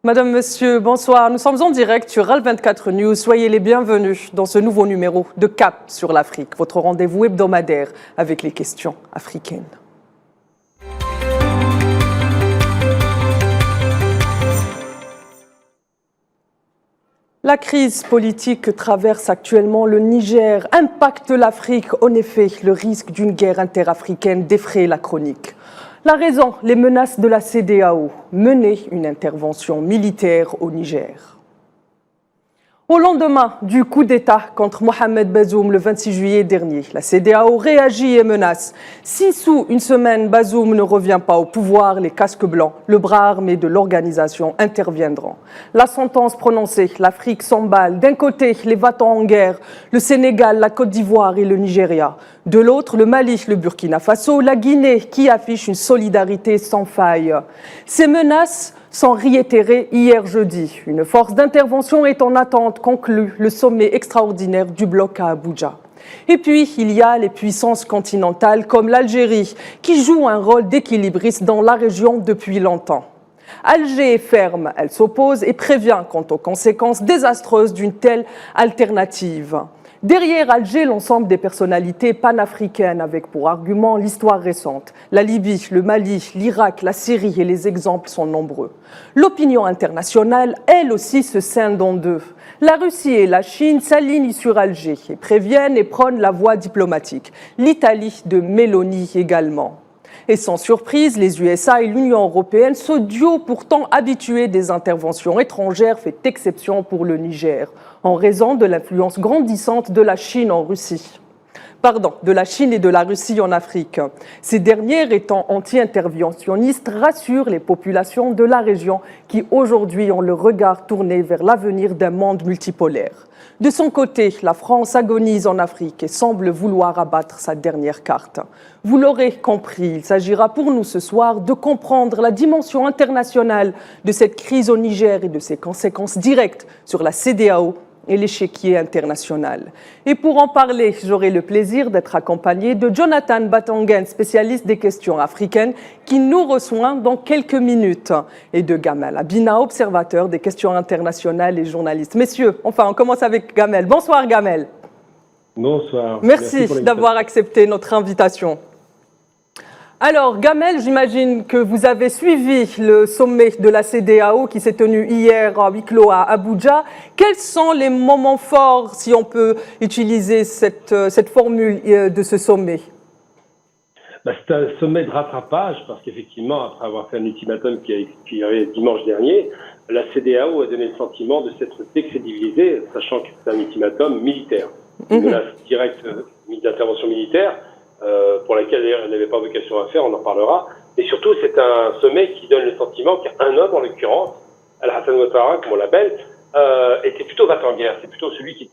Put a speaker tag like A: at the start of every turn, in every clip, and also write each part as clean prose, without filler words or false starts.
A: Madame, Monsieur, bonsoir. Nous sommes en direct sur RAL24 News. Soyez les bienvenus dans ce nouveau numéro de Cap sur l'Afrique, votre rendez-vous hebdomadaire avec les questions africaines. La crise politique que traverse actuellement le Niger impacte l'Afrique. En effet, le risque d'une guerre interafricaine défraie la chronique. La raison, les menaces de la CEDEAO, mener une intervention militaire au Niger. Au lendemain du coup d'État contre Mohamed Bazoum le 26 juillet dernier, la CEDEAO réagit et menace. Si sous une semaine Bazoum ne revient pas au pouvoir, les casques blancs, le bras armé de l'organisation interviendront. La sentence prononcée, l'Afrique s'emballe. D'un côté, les va-t-en en guerre, le Sénégal, la Côte d'Ivoire et le Nigeria. De l'autre, le Mali, le Burkina Faso, la Guinée qui affiche une solidarité sans faille. Ces menaces sont réitérées hier jeudi. Une force d'intervention est en attente, conclut le sommet extraordinaire du bloc à Abuja. Et puis, il y a les puissances continentales comme l'Algérie qui jouent un rôle d'équilibriste dans la région depuis longtemps. Alger est ferme, elle s'oppose et prévient quant aux conséquences désastreuses d'une telle alternative. Derrière Alger, l'ensemble des personnalités panafricaines avec pour argument l'histoire récente. La Libye, le Mali, l'Irak, la Syrie et les exemples sont nombreux. L'opinion internationale, elle aussi, se scinde en deux. La Russie et la Chine s'alignent sur Alger et préviennent et prônent la voie diplomatique. L'Italie de Meloni également. Et sans surprise, les USA et l'Union européenne, ce duo pourtant habitué des interventions étrangères, fait exception pour le Niger, en raison de l'influence grandissante de la Chine en Russie. De la Chine et de la Russie en Afrique. Ces dernières étant anti-interventionnistes rassurent les populations de la région qui aujourd'hui ont le regard tourné vers l'avenir d'un monde multipolaire. De son côté, la France agonise en Afrique et semble vouloir abattre sa dernière carte. Vous l'aurez compris, il s'agira pour nous ce soir de comprendre la dimension internationale de cette crise au Niger et de ses conséquences directes sur la CEDEAO et l'échiquier international. Et pour en parler, j'aurai le plaisir d'être accompagné de Jonathan Batanguène, spécialiste des questions africaines, qui nous reçoit dans quelques minutes, et de Gamel Abina, observateur des questions internationales et journaliste. Messieurs, on commence avec Gamel. Bonsoir Gamel.
B: Bonsoir.
A: Merci d'avoir accepté notre invitation. Alors, Gamel, j'imagine que vous avez suivi le sommet de la CEDEAO qui s'est tenu hier à huis clos à Abuja. Quels sont les moments forts, si on peut utiliser cette formule de ce sommet?
B: C'est un sommet de rattrapage parce qu'effectivement, après avoir fait un ultimatum qui a expiré dimanche dernier, la CEDEAO a donné le sentiment de s'être décrédibilisée, sachant que c'est un ultimatum militaire. Une menace directe d'intervention militaire. Pour laquelle d'ailleurs elle n'avait pas vocation à faire, on en parlera. Et surtout, c'est un sommet qui donne le sentiment qu'un homme, en l'occurrence, Al-Hassan Ouattara, comme on l'appelle, était plutôt va-t-en-guerre. C'est plutôt celui qui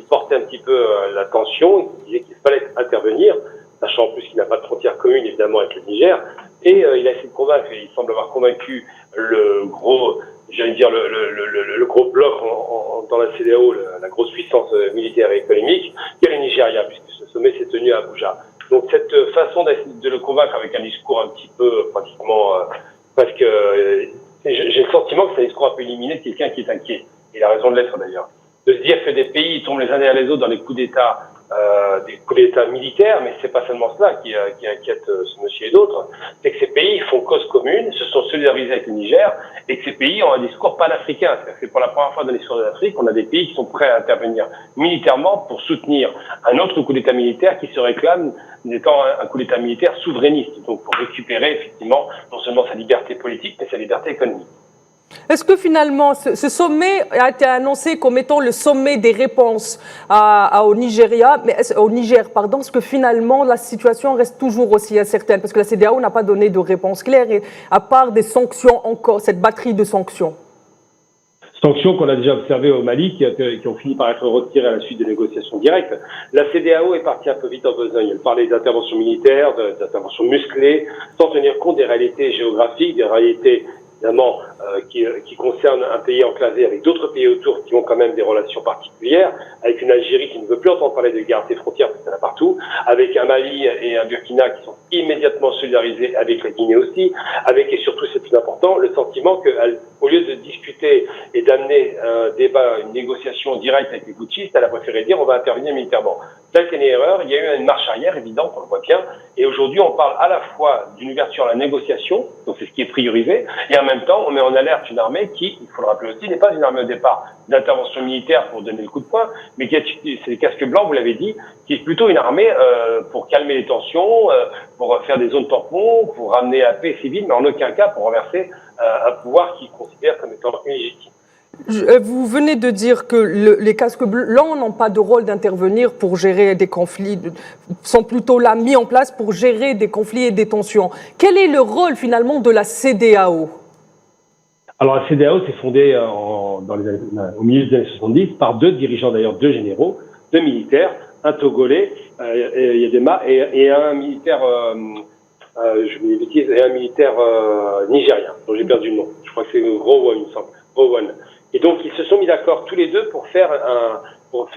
B: portait un petit peu la tension, qui disait qu'il fallait intervenir, sachant en plus qu'il n'a pas de frontière commune, évidemment, avec le Niger. Et il a essayé de convaincre, il semble avoir convaincu le gros, le gros bloc dans la CEDEAO, la grosse puissance militaire et économique, qui est le Nigeria, puisque ce sommet s'est tenu à Abuja. Donc cette façon de le convaincre avec un discours un petit peu pratiquement parce que j'ai le sentiment que c'est un discours un peu éliminé de quelqu'un qui est inquiet. Il a raison de l'être d'ailleurs. De se dire que des pays tombent les uns derrière les autres dans des coups d'État militaires, mais c'est pas seulement cela qui inquiète ce monsieur et d'autres, c'est que ces pays font cause commune, se sont solidarisés avec le Niger, et que ces pays ont un discours panafricain. C'est pour la première fois dans l'histoire de l'Afrique, on a des pays qui sont prêts à intervenir militairement pour soutenir un autre coup d'État militaire qui se réclame étant un coup d'État militaire souverainiste, donc pour récupérer effectivement non seulement sa liberté politique, mais sa liberté économique.
A: Est-ce que finalement, ce sommet a été annoncé comme étant le sommet des réponses au Niger, est-ce que finalement la situation reste toujours aussi incertaine? Parce que la CEDEAO n'a pas donné de réponse claire, et à part des sanctions encore, cette batterie de sanctions.
B: Sanctions qu'on a déjà observées au Mali, qui ont fini par être retirées à la suite des négociations directes. La CEDEAO est partie un peu vite en besogne. Elle parlait d'interventions militaires, d'interventions musclées, sans tenir compte des réalités géographiques, des réalités évidemment, qui concerne un pays enclavé avec d'autres pays autour qui ont quand même des relations particulières, avec une Algérie qui ne veut plus entendre parler de garder ses frontières, parce qu'il y en a partout, avec un Mali et un Burkina qui sont immédiatement solidarisés avec la Guinée aussi, avec, et surtout c'est plus important, le sentiment qu'au lieu de discuter et d'amener un débat, une négociation directe avec les putschistes, elle a préféré dire on va intervenir militairement. Ça a été une erreur, il y a eu une marche arrière évidente, on le voit bien, et aujourd'hui on parle à la fois d'une ouverture à la négociation, donc c'est ce qui est priorisé, et en même temps on met en alerte une armée qui, il faut le rappeler aussi, n'est pas une armée au départ d'intervention militaire pour donner le coup de poing, mais qui c'est des casques blancs, vous l'avez dit, qui est plutôt une armée pour calmer les tensions, pour faire des zones tampons, pour ramener la paix civile, mais en aucun cas pour renverser un pouvoir qu'ils considèrent comme étant illégitime.
A: Vous venez de dire que les casques blancs n'ont pas de rôle d'intervenir pour gérer des conflits, sont plutôt là mis en place pour gérer des conflits et des tensions. Quel est le rôle finalement de la CEDEAO?
B: Alors la CEDEAO s'est fondée au milieu des années 70 par deux dirigeants, d'ailleurs deux généraux, deux militaires, un Togolais, Yadema, et un militaire, nigérien, dont j'ai perdu le nom. Je crois que c'est Rowan, il me semble. Rowan. Et donc, ils se sont mis d'accord tous les deux pour faire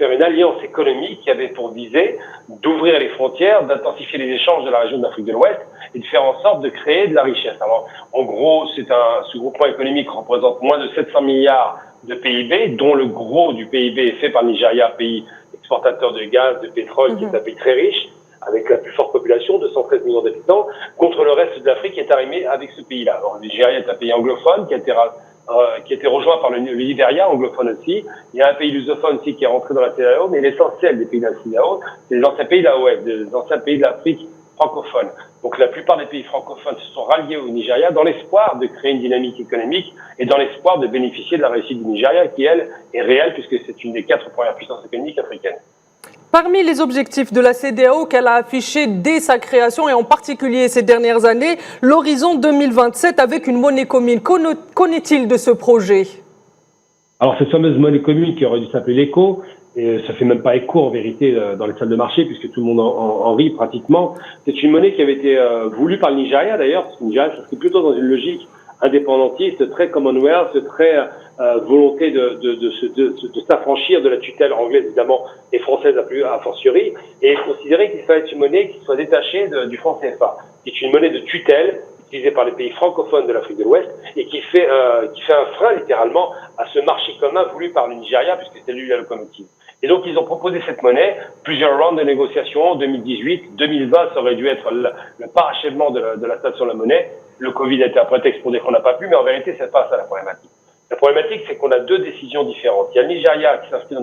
B: une alliance économique qui avait pour visée d'ouvrir les frontières, d'intensifier les échanges de la région de l'Afrique de l'Ouest et de faire en sorte de créer de la richesse. Alors, en gros, ce groupement économique représente moins de 700 milliards de PIB, dont le gros du PIB est fait par le Nigeria, pays exportateur de gaz, de pétrole, qui est un pays très riche, avec la plus forte population, 213 millions d'habitants, contre le reste de l'Afrique qui est arrimé avec ce pays-là. Alors, le Nigeria est un pays anglophone qui a été rejoint par le Libéria, anglophone aussi. Il y a un pays lusophone aussi qui est rentré dans la CEDEAO, mais l'essentiel des pays de la CEDEAO, c'est les anciens pays de l'AOF, les anciens pays de l'Afrique francophone. Donc la plupart des pays francophones se sont ralliés au Nigeria dans l'espoir de créer une dynamique économique et dans l'espoir de bénéficier de la réussite du Nigeria qui, elle, est réelle puisque c'est une des 4 premières puissances économiques africaines.
A: Parmi les objectifs de la CEDEAO qu'elle a affichés dès sa création et en particulier ces dernières années, l'horizon 2027 avec une monnaie commune. Qu'en est-il de ce projet?
B: Alors cette fameuse monnaie commune qui aurait dû s'appeler l'ECO, et ça fait même pas écho en vérité dans les salles de marché puisque tout le monde en rit pratiquement, c'est une monnaie qui avait été voulue par le Nigeria d'ailleurs, parce que le Nigeria s'inscrit plutôt dans une logique indépendantiste, très Commonwealth, très volonté de s'affranchir de la tutelle anglaise évidemment et française a fortiori, et considérer qu'il fallait une monnaie qui soit détachée du franc CFA, qui est une monnaie de tutelle utilisée par les pays francophones de l'Afrique de l'Ouest et qui fait un frein littéralement à ce marché commun voulu par le Nigeria puisque c'est lui la locomotive. Et donc ils ont proposé cette monnaie, plusieurs rounds de négociations en 2018, 2020 ça aurait dû être le parachèvement de la station de la monnaie. Le Covid a été un prétexte pour dire qu'on n'a pas pu, mais en vérité c'est pas ça la problématique. La problématique, c'est qu'on a deux décisions différentes. Il y a le Nigeria qui s'inscrit dans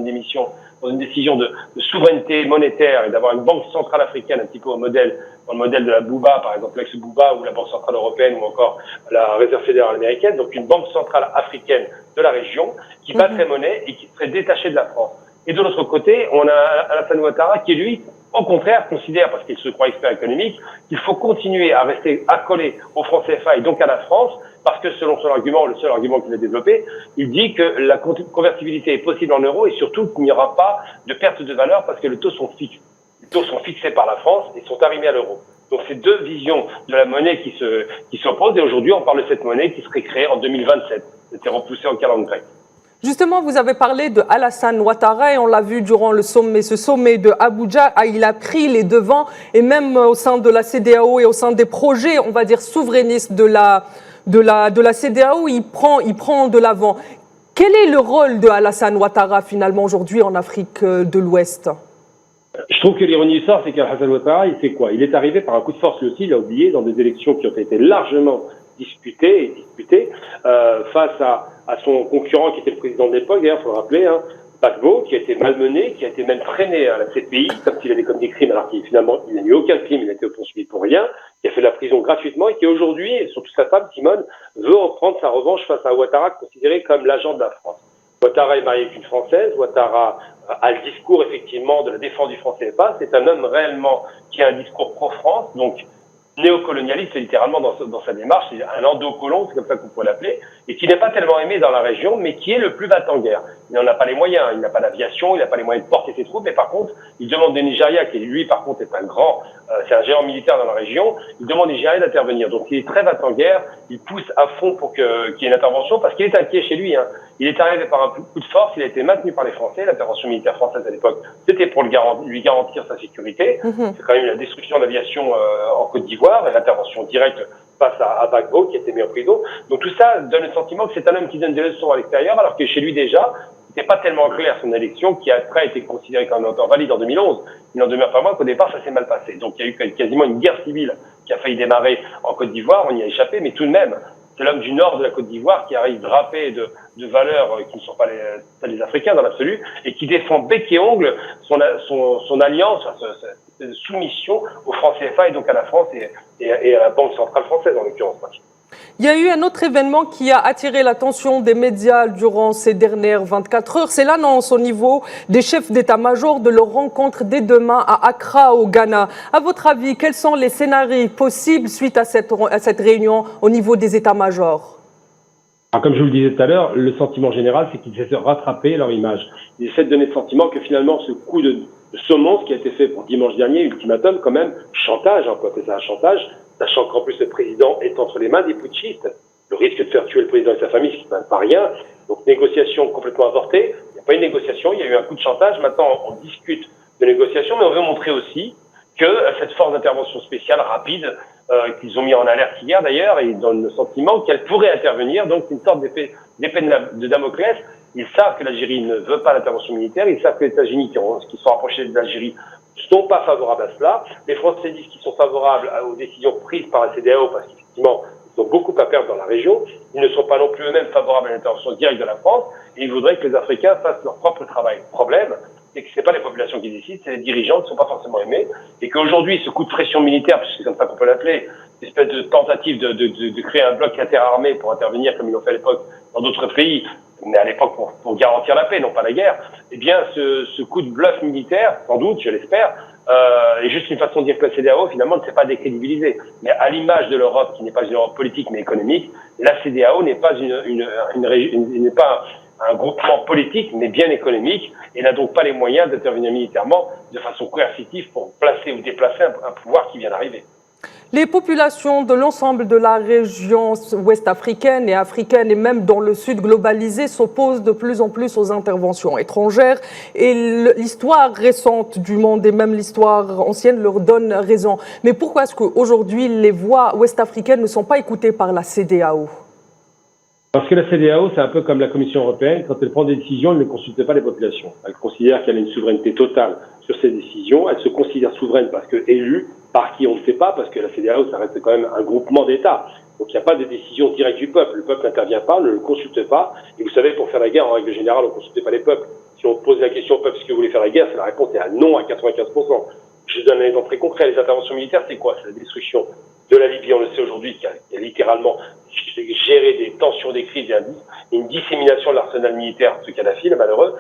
B: une décision de souveraineté monétaire et d'avoir une banque centrale africaine un petit peu dans le modèle de la Bouba, par exemple l'ex-Bouba ou la Banque centrale européenne ou encore la Réserve fédérale américaine, donc une banque centrale africaine de la région qui battrait monnaie et qui serait détachée de la France. Et de l'autre côté, on a Alassane Ouattara qui, lui, au contraire, considère, parce qu'il se croit expert économique, qu'il faut continuer à rester accolé au franc CFA et donc à la France, parce que selon son argument, le seul argument qu'il a développé, il dit que la convertibilité est possible en euros et surtout qu'il n'y aura pas de perte de valeur parce que les taux sont fixes. Les taux sont fixés par la France et sont arrimés à l'euro. Donc c'est deux visions de la monnaie qui s'opposent et aujourd'hui on parle de cette monnaie qui serait créée en 2027. C'était repoussé en calendrier grec.
A: Justement, vous avez parlé de Alassane Ouattara et on l'a vu durant ce sommet de Abuja. Il a pris les devants et même au sein de la CEDEAO et au sein des projets, on va dire, souverainistes de la CEDEAO, il prend de l'avant. Quel est le rôle de Alassane Ouattara finalement aujourd'hui en Afrique de l'Ouest?
B: Je trouve que l'ironie du sort, c'est qu'Alassane Ouattara, il fait quoi? Il est arrivé par un coup de force lui aussi, il a oublié, dans des élections qui ont été largement disputées face à son concurrent qui était le président de l'époque, d'ailleurs, il faut le rappeler, Gbagbo, qui a été malmené, qui a été même traîné à la CPI, comme s'il avait commis des crimes, alors qu'il finalement, il n'a eu aucun crime, il a été poursuivi pour rien, qui a fait de la prison gratuitement et qui aujourd'hui, et surtout sa femme, Simone, veut reprendre sa revanche face à Ouattara, considéré comme l'agent de la France. Ouattara est marié avec une Française, Ouattara a le discours, effectivement, de la défense du franc CFA, c'est un homme réellement qui a un discours pro-France, donc néocolonialiste littéralement dans sa démarche, c'est un endocolon, c'est comme ça qu'on pourrait l'appeler, et qui n'est pas tellement aimé dans la région, mais qui est le plus battant-guerre. Il n'en a pas les moyens, il n'a pas d'aviation, il n'a pas les moyens de porter ses troupes, mais par contre, il demande au Nigeria, qui lui par contre est un grand, c'est un géant militaire dans la région, il demande au Nigeria d'intervenir. Donc il est très battant-guerre, il pousse à fond pour qu'il y ait une intervention, parce qu'il est inquiet chez lui. Il est arrivé par un coup de force, il a été maintenu par les Français, l'intervention militaire française à l'époque, c'était pour lui garantir sa sécurité. C'est quand même la destruction de l'aviation en Côte d'Ivoire, et l'intervention directe face à Gbagbo, qui a été mis en prison. Donc tout ça donne le sentiment que c'est un homme qui donne des leçons à l'extérieur, alors que chez lui déjà, c'était pas tellement clair son élection, qui après a été considérée comme un temps valide en 2011. Il n'en demeure pas moins qu'au départ, ça s'est mal passé. Donc il y a eu quasiment une guerre civile qui a failli démarrer en Côte d'Ivoire, on y a échappé, mais tout de même, c'est l'homme du nord de la Côte d'Ivoire qui arrive drapé de valeurs qui ne sont pas les Africains dans l'absolu, et qui défend bec et ongle son alliance, sa soumission au franc CFA et donc à la France et à la Banque centrale française en l'occurrence.
A: Il y a eu un autre événement qui a attiré l'attention des médias durant ces dernières 24 heures. C'est l'annonce au niveau des chefs d'état-major de leur rencontre dès demain à Accra, au Ghana. À votre avis, quels sont les scénarios possibles suite à cette réunion au niveau des états-majors?
B: Alors, comme je vous le disais tout à l'heure, le sentiment général, c'est qu'ils essaient de rattraper leur image. Ils essaient de donner le sentiment que finalement, ce coup de semonce qui a été fait pour dimanche dernier, ultimatum quand même, chantage, on peut appeler ça un chantage, sachant qu'en plus le président est entre les mains des putschistes, le risque de faire tuer le président et sa famille, ce qui n'est pas rien. Donc négociation complètement avortée, il n'y a pas eu de négociation, il y a eu un coup de chantage, maintenant on discute de négociation, mais on veut montrer aussi que cette force d'intervention spéciale rapide, qu'ils ont mis en alerte hier d'ailleurs, et ils donnent le sentiment qu'elle pourrait intervenir, donc une sorte d'épée de Damoclès. Ils savent que l'Algérie ne veut pas l'intervention militaire, ils savent que les États-Unis qui sont rapprochés de l'Algérie ne sont pas favorables à cela. Les Français disent qu'ils sont favorables aux décisions prises par la CEDEAO parce qu'effectivement, ils ont beaucoup à perdre dans la région. Ils ne sont pas non plus eux-mêmes favorables à l'intervention directe de la France et ils voudraient que les Africains fassent leur propre travail. Le problème, c'est que ce n'est pas les populations qui décident, c'est les dirigeants qui ne sont pas forcément aimés et qu'aujourd'hui, ce coup de pression militaire, puisque c'est comme ça qu'on peut l'appeler, une espèce de tentative de créer un bloc interarmé pour intervenir comme ils l'ont fait à l'époque dans d'autres pays, mais à l'époque pour garantir la paix, non pas la guerre, eh bien ce coup de bluff militaire, sans doute, je l'espère, est juste une façon de dire que la CEDEAO, finalement, ne s'est pas décrédibilisée. Mais à l'image de l'Europe, qui n'est pas une Europe politique mais économique, la CEDEAO n'est pas n'est pas un groupement politique, mais bien économique, et n'a donc pas les moyens d'intervenir militairement de façon coercitive pour placer ou déplacer un pouvoir qui vient d'arriver.
A: Les populations de l'ensemble de la région ouest africaine et africaine et même dans le sud globalisé s'opposent de plus en plus aux interventions étrangères et l'histoire récente du monde et même l'histoire ancienne leur donne raison. Mais pourquoi est-ce qu'aujourd'hui les voix ouest-africaines ne sont pas écoutées par la CEDEAO?
B: Parce que la CEDEAO, c'est un peu comme la Commission européenne, quand elle prend des décisions, elle ne consulte pas les populations. Elle considère qu'elle a une souveraineté totale sur ces décisions. Elle se considère souveraine parce que élue, par qui on ne sait pas, parce que la CEDEAO, ça reste quand même un groupement d'États. Donc il n'y a pas de décision directe du peuple. Le peuple n'intervient pas, ne le consulte pas. Et vous savez, pour faire la guerre, en règle générale, on ne consulte pas les peuples. Si on pose la question au peuple, est-ce que vous voulez faire la guerre, la réponse est à non à 95%. Je donne un exemple très concret. Les interventions militaires, c'est quoi? C'est la destruction de la Libye, on le sait aujourd'hui, qui a littéralement géré des tensions, des crises et une dissémination de l'arsenal militaire de Kadhafi, le malheureux.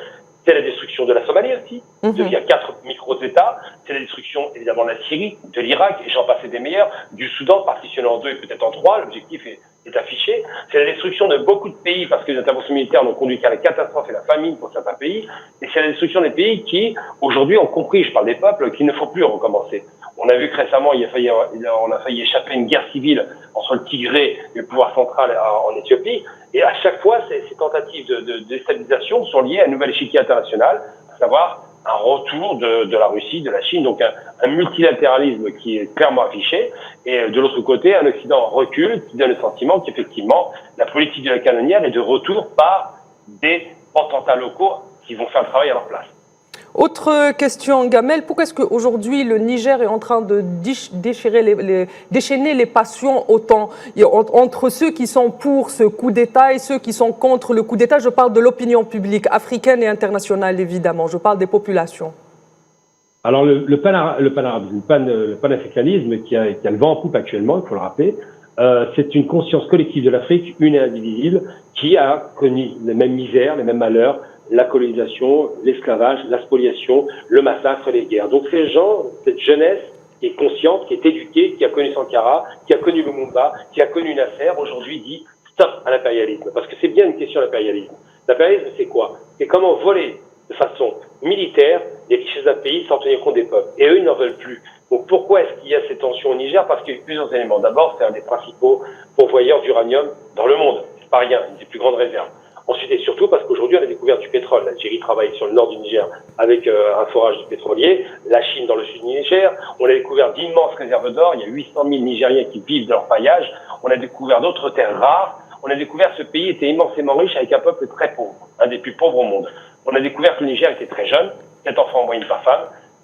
B: C'est la destruction de la Somalie aussi, via 4 micro-États. C'est la destruction, évidemment, de la Syrie, de l'Irak, et j'en passe des meilleurs, du Soudan, partitionné en 2 et peut-être en 3. L'objectif est affiché. C'est la destruction de beaucoup de pays, parce que les interventions militaires n'ont conduit qu'à la catastrophe et la famine pour certains pays. Et c'est la destruction des pays qui, aujourd'hui, ont compris, je parle des peuples, qu'il ne faut plus recommencer. On a vu que récemment, on a failli échapper à une guerre civile entre le Tigré et le pouvoir central en Éthiopie. Et à chaque fois, ces tentatives de déstabilisation sont liées à un nouvel échiquier international, à savoir un retour de la Russie, de la Chine, donc un multilatéralisme qui est clairement affiché. Et de l'autre côté, un Occident recule qui donne le sentiment qu'effectivement, la politique de la canonnière est de retour par des potentats locaux qui vont faire le travail à leur place.
A: Autre question, Gamel, pourquoi est-ce qu'aujourd'hui le Niger est en train de déchaîner les passions autant entre ceux qui sont pour ce coup d'État et ceux qui sont contre le coup d'État? Je parle de l'opinion publique africaine et internationale, évidemment. Je parle des populations.
B: Alors le panafricanisme qui a le vent en poupe actuellement, il faut le rappeler, c'est une conscience collective de l'Afrique, une et indivisible, qui a connu les mêmes misères, les mêmes malheurs, la colonisation, l'esclavage, la spoliation, le massacre, les guerres. Donc ces gens, cette jeunesse, qui est consciente, qui est éduquée, qui a connu Sankara, qui a connu Lumumba, qui a connu Nasser, aujourd'hui dit stop à l'impérialisme. Parce que c'est bien une question d'impérialisme. L'impérialisme, c'est quoi? C'est comment voler de façon militaire les richesses d'un pays sans tenir compte des peuples. Et eux, ils n'en veulent plus. Donc pourquoi est-ce qu'il y a ces tensions au Niger? Parce qu'il y a plusieurs éléments. D'abord, c'est un des principaux pourvoyeurs d'uranium dans le monde. C'est pas rien, une des plus grandes réserves. Ensuite et surtout parce qu'aujourd'hui, on a découvert du pétrole. L'Algérie travaille sur le nord du Niger avec un forage de pétrolier. La Chine dans le sud du Niger. On a découvert d'immenses réserves d'or. Il y a 800 000 Nigériens qui vivent de leur paillage. On a découvert d'autres terres rares. On a découvert que ce pays était immensément riche avec un peuple très pauvre, un des plus pauvres au monde. On a découvert que le Niger était très jeune, 7 enfants en moyenne par femme.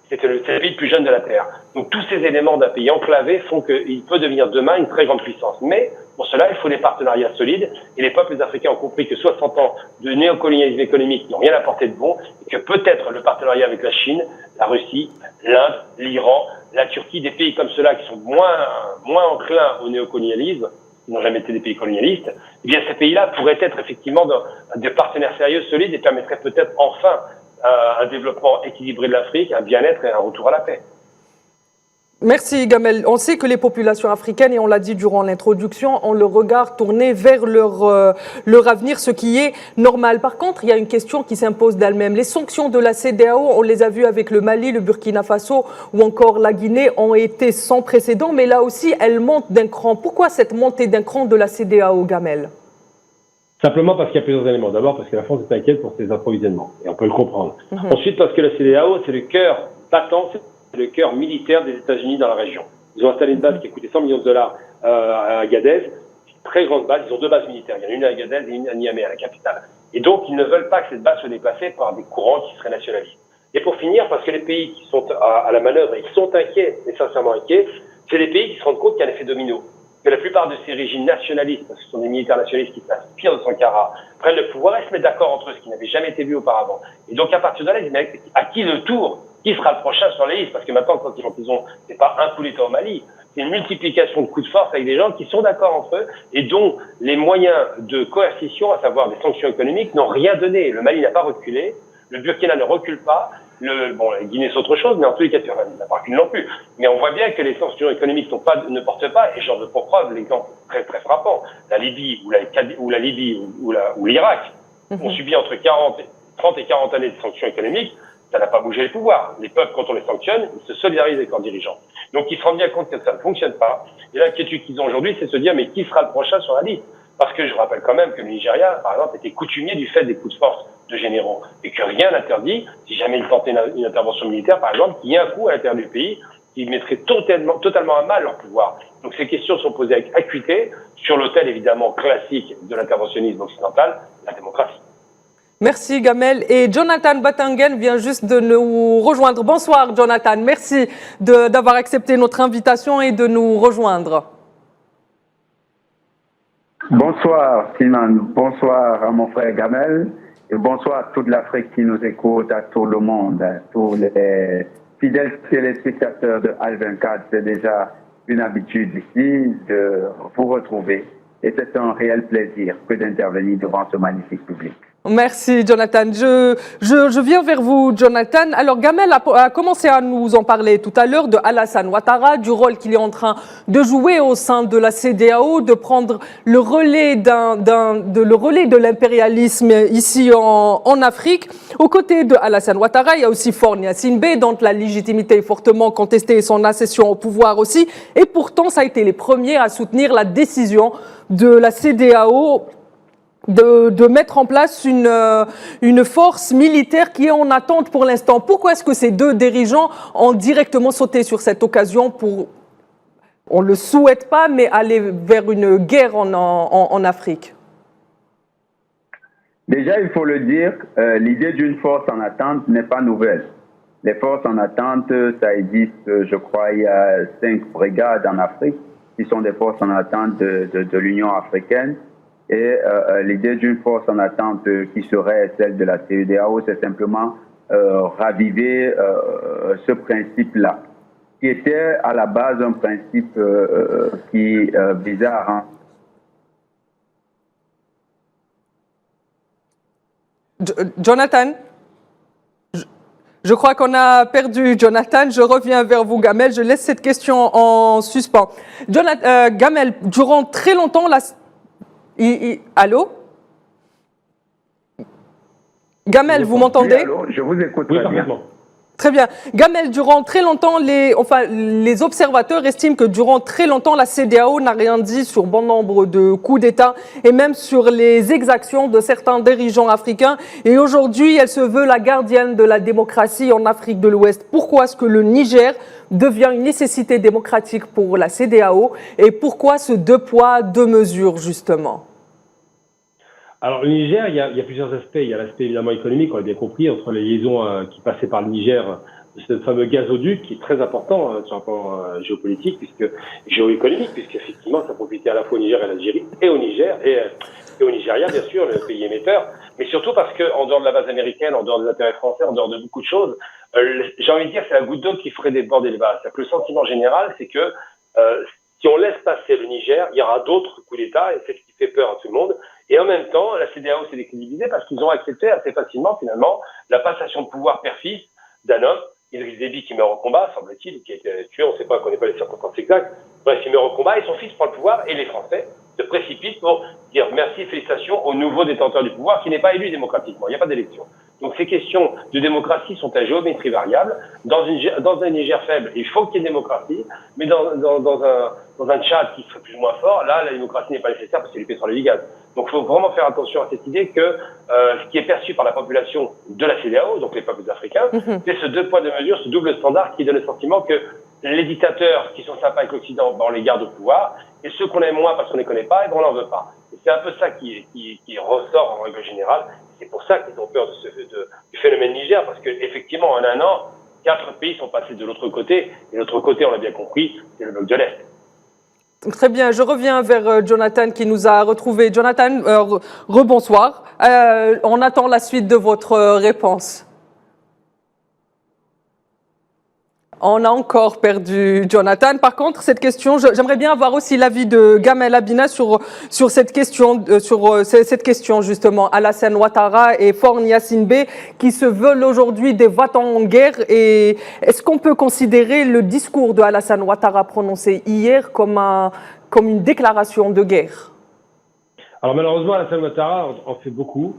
B: C'était le pays le plus jeune de la Terre. Donc tous ces éléments d'un pays enclavé font qu'il peut devenir demain une très grande puissance. Mais pour cela, il faut des partenariats solides. Et les peuples africains ont compris que 60 ans de néocolonialisme économique n'ont rien apporté de bon. Et que peut-être le partenariat avec la Chine, la Russie, l'Inde, l'Iran, la Turquie, des pays comme ceux-là qui sont moins enclins au néocolonialisme, qui n'ont jamais été des pays colonialistes, eh bien ces pays-là pourraient être effectivement des partenaires sérieux, solides et permettraient peut-être enfin un développement équilibré de l'Afrique, un bien-être et un retour à la paix.
A: Merci Gamel. On sait que les populations africaines, et on l'a dit durant l'introduction, ont le regard tourné vers leur avenir, ce qui est normal. Par contre, il y a une question qui s'impose d'elle-même. Les sanctions de la CEDEAO, on les a vues avec le Mali, le Burkina Faso ou encore la Guinée, ont été sans précédent, mais là aussi, elles montent d'un cran. Pourquoi cette montée d'un cran de la CEDEAO, Gamel?
B: Simplement parce qu'il y a plusieurs éléments. D'abord parce que la France est inquiète pour ses approvisionnements, et on peut le comprendre. Ensuite parce que la CEDEAO, c'est le cœur battant, c'est le cœur militaire des États-Unis dans la région. Ils ont installé une base qui a coûté 100 millions de dollars à Agadez, une très grande base. Ils ont 2 bases militaires, il y en a une à Agadez et une à Niamey, à la capitale. Et donc ils ne veulent pas que cette base soit déplacée par des courants qui seraient nationalistes. Et pour finir, parce que les pays qui sont à la manœuvre et qui sont inquiets, mais sincèrement inquiets, c'est les pays qui se rendent compte qu'il y a un effet domino. Que la plupart de ces régimes nationalistes, parce que ce sont des militaires nationalistes qui s'inspirent de Sankara, prennent le pouvoir et se mettent d'accord entre eux, ce qui n'avait jamais été vu auparavant. Et donc à partir de là, ils disent à qui le tour? Qui sera le prochain sur les listes? Parce que maintenant, quand ils ont, c'est pas un coup d'État au Mali, c'est une multiplication de coups de force avec des gens qui sont d'accord entre eux et dont les moyens de coercition, à savoir des sanctions économiques, n'ont rien donné. Le Mali n'a pas reculé, le Burkina ne recule pas. La Guinée c'est autre chose, mais en tous les cas, il n'a pas reculé non plus. Mais on voit bien que les sanctions économiques ne portent pas, et j'en veux pour preuve l'exemple très très frappant, la Libye ou l'Irak ont subi entre 30 et 40 années de sanctions économiques. Ça n'a pas bougé les pouvoirs. Les peuples, quand on les sanctionne, ils se solidarisent avec leurs dirigeants. Donc ils se rendent bien compte que ça ne fonctionne pas. Et l'inquiétude qu'ils ont aujourd'hui, c'est de se dire mais qui sera le prochain sur la liste? Parce que je rappelle quand même que le Nigeria, par exemple, était coutumier du fait des coups de force de généraux. Et que rien n'interdit, si jamais ils tentaient une intervention militaire, par exemple, qu'il y ait un coup à l'intérieur du pays qui mettrait totalement à mal leur pouvoir. Donc ces questions sont posées avec acuité sur l'autel évidemment classique de l'interventionnisme occidental, la démocratie.
A: Merci Gamel. Et Jonathan Batangen vient juste de nous rejoindre. Bonsoir Jonathan, merci d'avoir accepté notre invitation et de nous rejoindre.
C: Bonsoir Simon, bonsoir à mon frère Gamel et bonsoir à toute l'Afrique qui nous écoute, à tout le monde, à tous les fidèles téléspectateurs de Al24. C'est déjà une habitude ici de vous retrouver et c'est un réel plaisir que d'intervenir devant ce magnifique public.
A: Merci Jonathan. Je viens vers vous Jonathan. Alors Gamel a commencé à nous en parler tout à l'heure de Alassane Ouattara, du rôle qu'il est en train de jouer au sein de la CEDEAO, de prendre le relais de l'impérialisme ici en Afrique. Aux côtés de Alassane Ouattara, il y a aussi Faure Gnassingbé, dont la légitimité est fortement contestée et son accession au pouvoir aussi. Et pourtant, ça a été les premiers à soutenir la décision de la CEDEAO de mettre en place une force militaire qui est en attente pour l'instant. Pourquoi est-ce que ces deux dirigeants ont directement sauté sur cette occasion pour, on ne le souhaite pas, mais aller vers une guerre en Afrique?
C: Déjà, il faut le dire, l'idée d'une force en attente n'est pas nouvelle. Les forces en attente, ça existe, je crois, il y a 5 brigades en Afrique qui sont des forces en attente de l'Union africaine. Et l'idée d'une force en attente qui serait celle de la CEDEAO, c'est simplement raviver ce principe-là, qui était à la base un principe qui visait à rendre...
A: Jonathan, Je crois qu'on a perdu Jonathan. Je reviens vers vous, Gamel. Je laisse cette question en suspens. Gamel, durant très longtemps, allô? Gamel, vous m'entendez?
C: Oui, allô, je vous écoute très bien.
A: Très bien. Gamel, durant très longtemps, les observateurs estiment que durant très longtemps, la CEDEAO n'a rien dit sur bon nombre de coups d'État et même sur les exactions de certains dirigeants africains. Et aujourd'hui, elle se veut la gardienne de la démocratie en Afrique de l'Ouest. Pourquoi est-ce que le Niger devient une nécessité démocratique pour la CEDEAO et pourquoi ce deux poids, deux mesures, justement?
B: Alors, le Niger, il y a plusieurs aspects. Il y a l'aspect évidemment économique, on l'a bien compris, entre les liaisons qui passaient par le Niger, ce fameux gazoduc qui est très important sur un plan géopolitique, géoéconomique, puisqu'effectivement, ça profitait à la fois au Niger et à l'Algérie, et au Niger, et au Nigeria, bien sûr, le pays émetteur, mais surtout parce qu'en dehors de la base américaine, en dehors des intérêts français, en dehors de beaucoup de choses, j'ai envie de dire que c'est la goutte d'eau qui ferait déborder le vase. Le sentiment général, c'est que si on laisse passer le Niger, il y aura d'autres coups d'État, et c'est ce qui fait peur à tout le monde. Et en même temps, la CEDEAO s'est décrédibilisée parce qu'ils ont accepté assez facilement, finalement, la passation de pouvoir père-fils d'un homme, Idriss Déby, qui meurt au combat, semble-t-il, qui a été tué, on ne sait pas, on ne connaît pas les circonstances exactes. Bref, il meurt au combat et son fils prend le pouvoir et les Français se précipitent pour dire merci et félicitations au nouveau détenteur du pouvoir qui n'est pas élu démocratiquement. Il n'y a pas d'élection. Donc ces questions de démocratie sont à géométrie variable. Dans un Niger faible, il faut qu'il y ait démocratie, mais dans un Tchad qui serait plus ou moins fort, là, la démocratie n'est pas nécessaire parce que c'est du pétrole et du gaz. Donc il faut vraiment faire attention à cette idée que ce qui est perçu par la population de la CEDEAO, donc les peuples africains, c'est ce deux poids deux mesures, ce double standard qui donne le sentiment que les dictateurs qui sont sympas avec l'Occident, on les garde au pouvoir, et ceux qu'on aime moins parce qu'on ne les connaît pas, et on n'en veut pas. Et c'est un peu ça qui ressort en règle générale. C'est pour ça qu'ils ont peur du phénomène Niger, parce qu'effectivement, en un an, 4 pays sont passés de l'autre côté, et l'autre côté, on l'a bien compris, c'est le bloc de l'Est.
A: Très bien, je reviens vers Jonathan qui nous a retrouvés. Jonathan, rebonsoir. On attend la suite de votre réponse. On a encore perdu Jonathan. Par contre, cette question, j'aimerais bien avoir aussi l'avis de Gamel Abina sur cette question justement. Alassane Ouattara et Faure Gnassingbé qui se veulent aujourd'hui des va-t-en en guerre. Et est-ce qu'on peut considérer le discours de Alassane Ouattara prononcé hier comme une déclaration de guerre?
B: Alors malheureusement, Alassane Ouattara en fait beaucoup.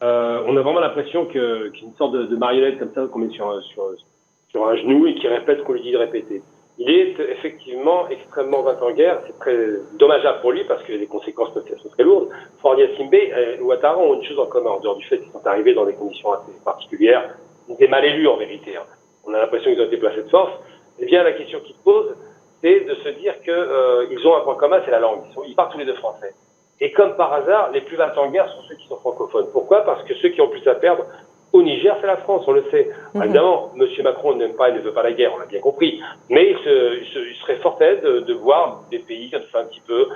B: On a vraiment l'impression qu'une sorte de marionnette comme ça qu'on met sur un genou et qui répète ce qu'on lui dit de répéter. Il est effectivement extrêmement va-t-en guerre. C'est très dommageable pour lui parce que les conséquences peuvent être très lourdes. Faure Gnassingbé et Ouattara ont une chose en commun, en dehors du fait qu'ils sont arrivés dans des conditions assez particulières, des mal élus en vérité. On a l'impression qu'ils ont été placés de force. Eh bien, la question qu'ils posent, c'est de se dire qu'ils ont un point commun, c'est la langue. Ils parlent tous les deux français. Et comme par hasard, les plus va-t-en guerre sont ceux qui sont francophones. Pourquoi? Parce que ceux qui ont plus à perdre au Niger, c'est la France, on le sait. Évidemment, M. Macron n'aime pas et ne veut pas la guerre, on l'a bien compris. Mais il serait fort aide de voir des pays comme ça, un petit peu,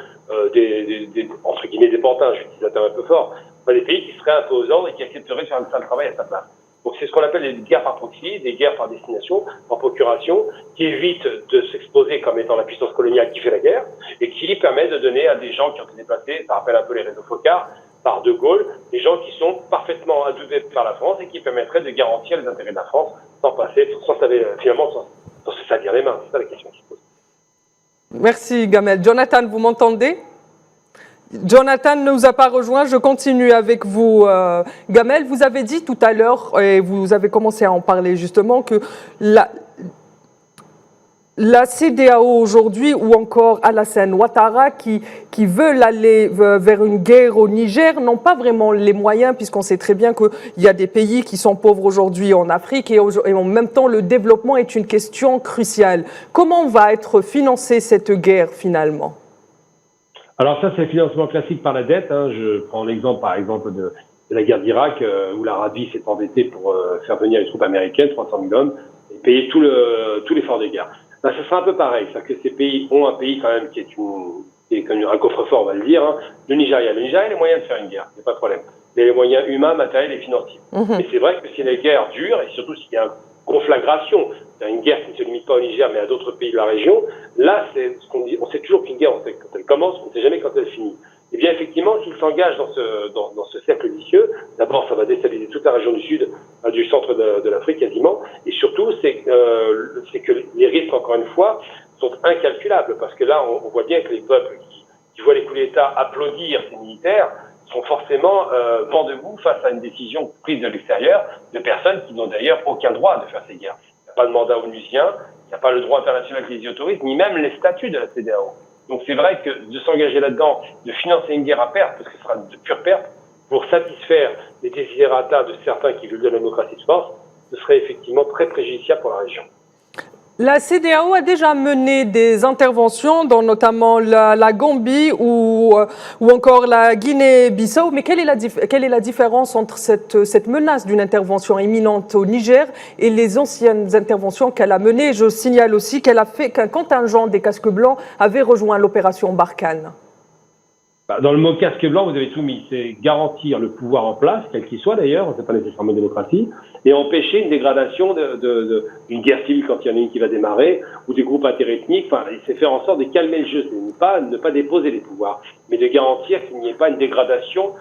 B: entre guillemets, des pantins, je suis utilisateur un peu fort, des pays qui seraient un peu aux ordres et qui accepteraient de faire un sale travail à sa place. Donc c'est ce qu'on appelle les guerres par proxy, des guerres par destination, par procuration, qui évitent de s'exposer comme étant la puissance coloniale qui fait la guerre, et qui permet de donner à des gens qui ont été déplacés, ça rappelle un peu les réseaux Focard, par De Gaulle, des gens qui sont parfaitement adoubés par la France et qui permettraient de garantir les intérêts de la France sans se salir les mains. C'est ça la question qui se pose.
A: Merci Gamel. Jonathan, vous m'entendez? Jonathan ne nous a pas rejoint. Je continue avec vous, Gamel. Vous avez dit tout à l'heure, et vous avez commencé à en parler justement, que la CEDEAO aujourd'hui, ou encore Alassane Ouattara, qui veulent aller vers une guerre au Niger, n'ont pas vraiment les moyens, puisqu'on sait très bien qu'il y a des pays qui sont pauvres aujourd'hui en Afrique, et en même temps, le développement est une question cruciale. Comment va être financée cette guerre, finalement?
B: Alors ça, c'est le financement classique par la dette. Je prends l'exemple, par exemple, de la guerre d'Irak, où l'Arabie s'est endettée pour faire venir les troupes américaines, 300 000 hommes, et payer tout l'effort de guerre. Ben, ce sera un peu pareil, c'est-à-dire que ces pays ont un pays quand même qui est comme un coffre-fort, on va le dire, le Nigeria. Le Nigeria a les moyens de faire une guerre, il n'y a pas de problème. Il a les moyens humains, matériels et financiers. Mais c'est vrai que si les guerres durent, et surtout s'il y a une conflagration, une guerre qui ne se limite pas au Niger mais à d'autres pays de la région, là, c'est ce qu'on dit, on sait toujours qu'une guerre, on sait quand elle commence, on ne sait jamais quand elle finit. eh bien effectivement, s'il s'engage dans ce cercle vicieux, d'abord ça va déstabiliser toute la région du sud, du centre de l'Afrique quasiment, et surtout c'est que les risques, encore une fois, sont incalculables, parce que là on voit bien que les peuples qui voient les coups d'État applaudir ces militaires sont forcément vent debout face à une décision prise de l'extérieur de personnes qui n'ont d'ailleurs aucun droit de faire ces guerres. Il n'y a pas de mandat onusien, il n'y a pas le droit international qui les autorise, ni même les statuts de la CEDEAO. Donc c'est vrai que de s'engager là-dedans, de financer une guerre à perte, parce que ce sera de pure perte, pour satisfaire les desiderata de certains qui veulent de la démocratie de force, ce serait effectivement très préjudiciable pour la région.
A: La CEDEAO a déjà mené des interventions dans notamment la Gambie ou encore la Guinée-Bissau. Mais quelle est la différence entre cette menace d'une intervention imminente au Niger et les anciennes interventions qu'elle a menées? Je signale aussi qu'un contingent des casques blancs avait rejoint l'opération Barkhane.
B: Dans le mot casque blanc, vous avez tout mis. C'est garantir le pouvoir en place, quel qu'il soit d'ailleurs, c'est pas nécessairement démocratie, et empêcher une dégradation d'une guerre civile quand il y en a une qui va démarrer, ou des groupes interethniques. Enfin, c'est faire en sorte de calmer le jeu, c'est ne pas déposer les pouvoirs, mais de garantir qu'il n'y ait pas une dégradation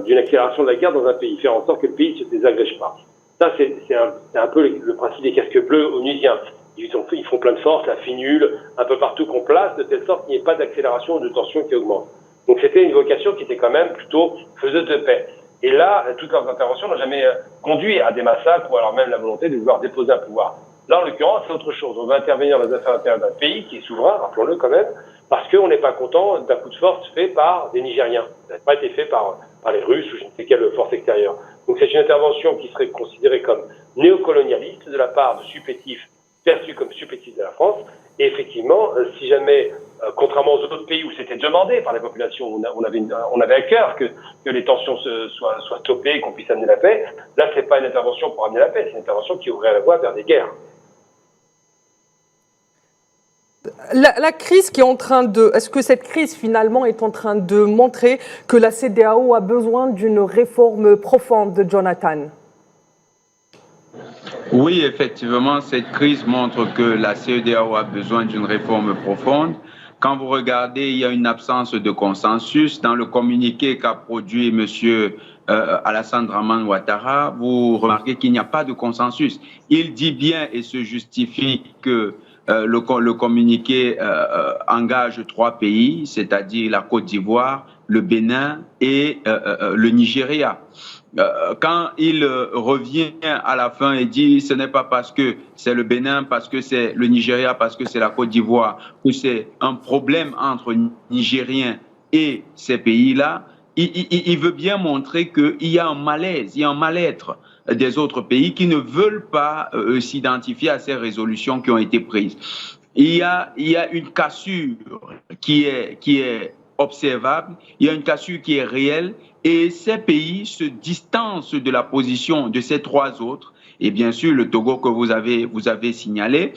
B: d'une accélération de la guerre dans un pays, faire en sorte que le pays ne se désagrège pas. Ça, c'est un peu le principe des casques bleus onusiens. Ils font plein de force, la finule, un peu partout qu'on place, de telle sorte qu'il n'y ait pas d'accélération ou de tension qui augmente. Donc c'était une vocation qui était quand même plutôt faiseuse de paix. Et là, toutes leurs interventions n'ont jamais conduit à des massacres ou alors même la volonté de vouloir déposer un pouvoir. Là, en l'occurrence, c'est autre chose. On va intervenir dans les affaires intérieures d'un pays qui est souverain, rappelons-le quand même, parce qu'on n'est pas content d'un coup de force fait par des Nigériens. Ça n'a pas été fait par les Russes ou je ne sais quelle force extérieure. Donc c'est une intervention qui serait considérée comme néocolonialiste de la part de supplétifs perçus comme supplétifs de la France. Et effectivement, si jamais, contrairement aux autres pays où c'était demandé par la population, on avait à cœur que les tensions soient stoppées et qu'on puisse amener la paix, là, c'est pas une intervention pour amener la paix, c'est une intervention qui ouvrirait la voie vers des guerres.
A: La crise qui est en train de... Est-ce que cette crise, finalement, est en train de montrer que la CEDEAO a besoin d'une réforme profonde de Jonathan?
D: Oui, effectivement, cette crise montre que la CEDEAO a besoin d'une réforme profonde. Quand vous regardez, il y a une absence de consensus. Dans le communiqué qu'a produit M. Alassane Dramane Ouattara, vous remarquez qu'il n'y a pas de consensus. Il dit bien et se justifie que le communiqué engage 3 pays, c'est-à-dire la Côte d'Ivoire, le Bénin et le Nigeria. Quand il revient à la fin et dit ce n'est pas parce que c'est le Bénin, parce que c'est le Nigeria, parce que c'est la Côte d'Ivoire, que c'est un problème entre Nigériens et ces pays-là, il veut bien montrer qu'il y a un malaise, il y a un mal-être des autres pays qui ne veulent pas s'identifier à ces résolutions qui ont été prises. Il y a une cassure qui est observable, il y a une cassure qui est réelle et ces pays se distancent de la position de ces 3 autres et bien sûr le Togo que vous avez signalé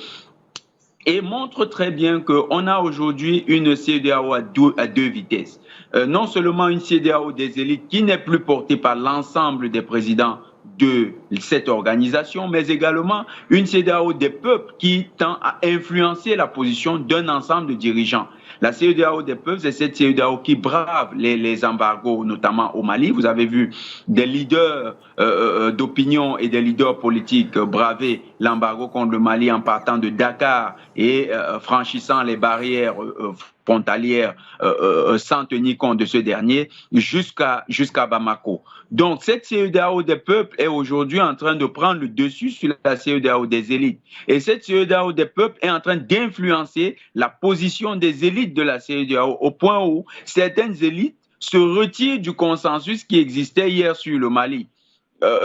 D: et montre très bien qu'on a aujourd'hui une CEDEAO à deux vitesses. Non seulement une CEDEAO des élites qui n'est plus portée par l'ensemble des présidents de cette organisation, mais également une CEDEAO des peuples qui tend à influencer la position d'un ensemble de dirigeants. La CEDEAO des peuples, c'est cette CEDEAO qui brave les embargos, notamment au Mali. Vous avez vu des leaders d'opinion et des leaders politiques braver l'embargo contre le Mali en partant de Dakar et franchissant les barrières frontalières sans tenir compte de ce dernier jusqu'à Bamako. Donc cette CEDEAO des peuples est aujourd'hui en train de prendre le dessus sur la CEDEAO des élites. Et cette CEDEAO des peuples est en train d'influencer la position des élites de la CEDEAO au point où certaines élites se retirent du consensus qui existait hier sur le Mali.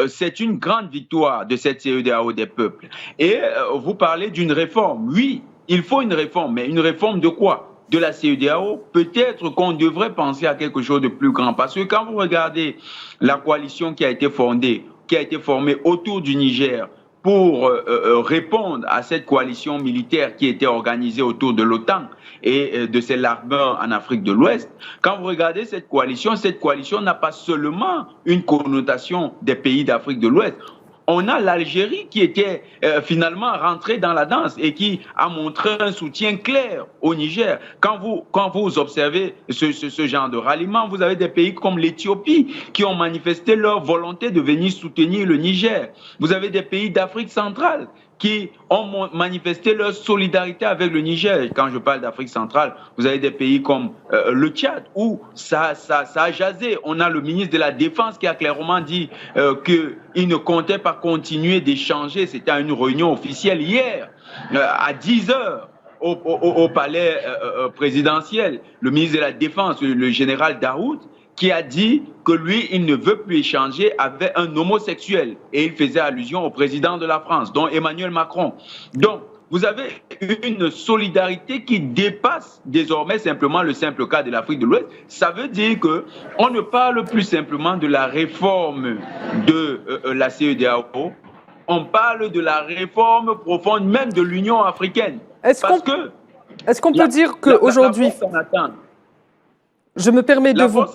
D: C'est une grande victoire de cette CEDEAO des peuples. Et vous parlez d'une réforme. Oui, il faut une réforme, mais une réforme de quoi? De la CEDEAO, peut-être qu'on devrait penser à quelque chose de plus grand. Parce que quand vous regardez la coalition qui a été formée autour du Niger pour répondre à cette coalition militaire qui était organisée autour de l'OTAN et de ses larmeurs en Afrique de l'Ouest, quand vous regardez cette coalition n'a pas seulement une connotation des pays d'Afrique de l'Ouest. on a l'Algérie qui était finalement rentrée dans la danse et qui a montré un soutien clair au Niger. Quand vous observez ce genre de ralliement, vous avez des pays comme l'Éthiopie qui ont manifesté leur volonté de venir soutenir le Niger. Vous avez des pays d'Afrique centrale qui ont manifesté leur solidarité avec le Niger. Quand je parle d'Afrique centrale, vous avez des pays comme le Tchad, où ça a jasé. On a le ministre de la Défense qui a clairement dit qu'il ne comptait pas continuer d'échanger. C'était à une réunion officielle hier, à 10 heures. Au palais présidentiel, le ministre de la Défense, le général Daoud, qui a dit que lui, il ne veut plus échanger avec un homosexuel. Et il faisait allusion au président de la France, dont Emmanuel Macron. Donc, vous avez une solidarité qui dépasse désormais simplement le simple cas de l'Afrique de l'Ouest. Ça veut dire qu'on ne parle plus simplement de la réforme de la CEDEAO, on parle de la réforme profonde même de l'Union africaine.
A: Est-ce qu'on peut dire qu'aujourd'hui... Je me permets de vous...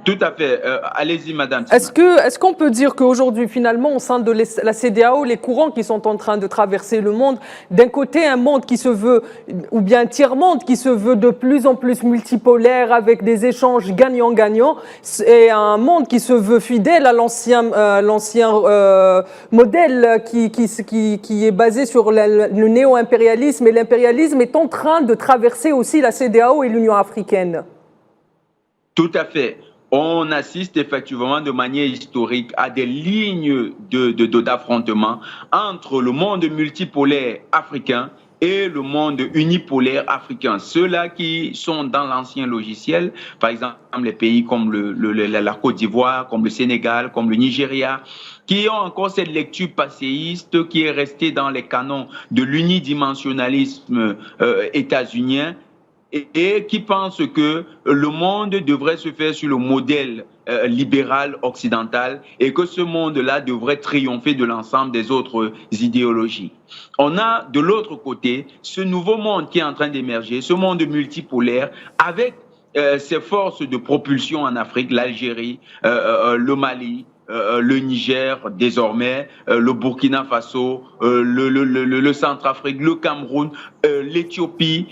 D: Tout à fait. Allez-y, madame.
A: Est-ce qu'on peut dire qu'aujourd'hui, finalement, au sein de la CEDEAO, les courants qui sont en train de traverser le monde, d'un côté, un monde qui se veut, ou bien un tiers-monde qui se veut de plus en plus multipolaire avec des échanges gagnant-gagnant, et un monde qui se veut fidèle à l'ancien modèle qui est basé sur le néo-impérialisme, et l'impérialisme est en train de traverser aussi la CEDEAO et l'Union africaine?
D: Tout à fait. On assiste effectivement de manière historique à des lignes d'affrontement entre le monde multipolaire africain et le monde unipolaire africain. Ceux-là qui sont dans l'ancien logiciel, par exemple les pays comme la Côte d'Ivoire, comme le Sénégal, comme le Nigeria, qui ont encore cette lecture passéiste qui est restée dans les canons de l'unidimensionnalisme états-unien, et qui pense que le monde devrait se faire sur le modèle libéral occidental et que ce monde-là devrait triompher de l'ensemble des autres idéologies. On a de l'autre côté ce nouveau monde qui est en train d'émerger, ce monde multipolaire avec ses forces de propulsion en Afrique, l'Algérie, le Mali, le Niger désormais, le Burkina Faso, le Centrafrique, le Cameroun, l'Éthiopie,